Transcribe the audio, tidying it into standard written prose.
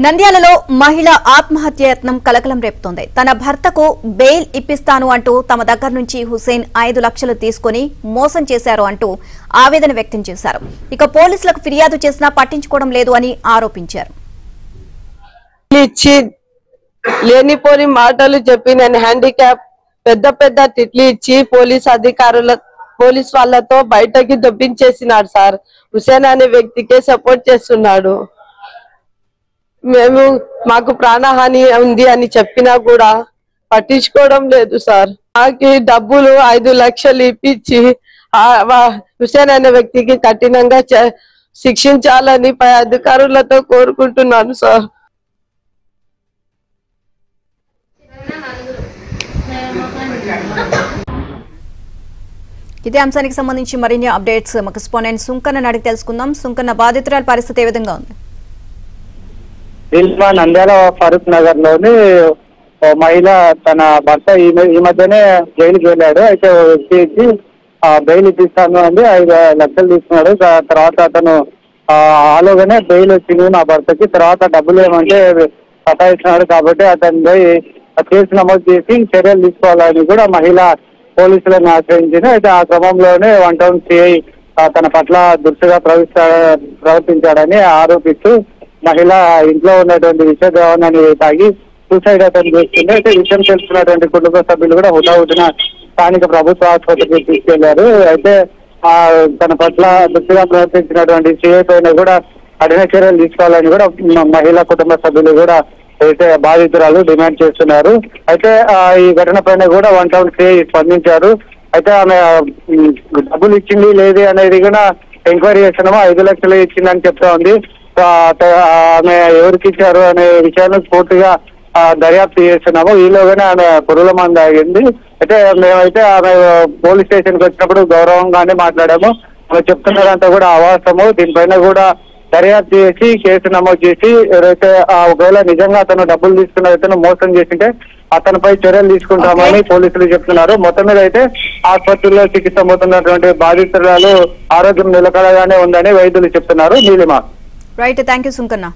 నంద్యాలలో మహిళ ఆత్మహత్య యత్నం కలకలం రేపుతోంది. తన భర్తకు బెయిల్ ఇప్పిస్తాను అంటూ తమ దగ్గర నుంచి హుసేన్ 5 లక్షలు తీసుకుని మోసం చేశారు అంటూ ఆవేదన వ్యక్తం చేశారు. ఇక పోలీసులకు ఫిర్యాదు చేసినా పట్టించుకోవడం లేదు అని ఆరోపించారు. లేనిపోని మాటలు చెప్పి నేను హ్యాండిక్యాప్ పెద్ద తిట్లు ఇచ్చి పోలీస్ వాళ్ళతో బయటకి దొబ్బించేసినాడు సార్. హుసేన్ అనే వ్యక్తికే సపోర్ట్ చేస్తున్నాడు. మాకు ప్రాణహాని ఉంది అని చెప్పినా కూడా పట్టించుకోవడం లేదు సార్. మాకి డబ్బులు 5 లక్షలు ఇప్పించి హుసేన్ అనే వ్యక్తికి కఠినంగా శిక్షించాలని పై అధికారులతో కోరుకుంటున్నాను సార్. ఇదే అంశానికి సంబంధించి మరిన్ని అప్డేట్స్ మా కరెస్పాండెంట్ సుంకన్న అడిగి తెలుసుకుందాం. సుంకన్న, బాధితురాల పరిస్థితి ఏ విధంగా ఉంది? నంద్యాల ఫరూక్ నగర్ లోని మహిళ తన భర్త ఈ మధ్యనే జైలుకి వెళ్ళాడు. అయితే వచ్చేసి బెయిల్ ఇప్పిస్తాను అండి 5 లక్షలు తీసుకున్నాడు. తర్వాత అతను ఆలోగానే బెయిల్ వచ్చింది నా భర్తకి. తర్వాత డబ్బులు ఏమంటే సతాయిస్తున్నాడు కాబట్టి అతను కేసు నమోదు చేసి చర్యలు తీసుకోవాలని కూడా మహిళ పోలీసులను ఆశ్రయించింది. అయితే ఆ క్రమంలోనే 1 టౌన్ సిఐ తన పట్ల దురుసుగా ప్రవర్తించాడని ఆరోపిస్తూ మహిళ ఇంట్లో ఉన్నటువంటి విషద్రావణాన్ని తాగి సూసైడ్ అటెంప్ట్ చేస్తుంది. అయితే విషయం తెలుసుకున్నటువంటి కుటుంబ సభ్యులు కూడా హుటాహుటిన స్థానిక ప్రభుత్వ ఆసుపత్రికి తీసుకెళ్లారు. అయితే తన పట్ల దురుసుగా ప్రవర్తించినటువంటి సిఐ పైన కూడా కఠిన చర్యలు తీసుకోవాలని కూడా మహిళా కుటుంబ సభ్యులు కూడా అయితే బాధితురాలు డిమాండ్ చేస్తున్నారు. అయితే ఈ ఘటన పైన కూడా 1 టౌన్ సిఐ స్పందించారు. అయితే ఆమె డబ్బులు ఇచ్చింది లేదు అనేది కూడా ఎంక్వైరీ చేస్తున్నాము. 5 లక్షలు ఇచ్చిందని చెప్తా ఉంది. ఆమె ఎవరికి ఇచ్చారు అనే విషయాన్ని పూర్తిగా దర్యాప్తు చేస్తున్నాము. ఈలోగానే ఆమె పురుగుల మందు ఆగింది. అయితే మేమైతే ఆమె పోలీస్ స్టేషన్కి వచ్చినప్పుడు గౌరవంగానే మాట్లాడాము. ఆమె చెప్తున్నదంతా కూడా అవాస్తవము. దీనిపైన కూడా దర్యాప్తు చేసి కేసు నమోదు చేసి ఎవరైతే ఒకవేళ నిజంగా అతను డబ్బులు తీసుకున్న అతను మోసం చేసింటే అతనిపై చర్యలు తీసుకుంటామని పోలీసులు చెప్తున్నారు. మొత్తం మీద అయితే ఆసుపత్రిలో చికిత్స పొందుతున్నటువంటి బాధితురాలు ఆరోగ్యం నిలకడగానే ఉందని వైద్యులు చెప్తున్నారు. Neelima. Right, thank you Sunkanna.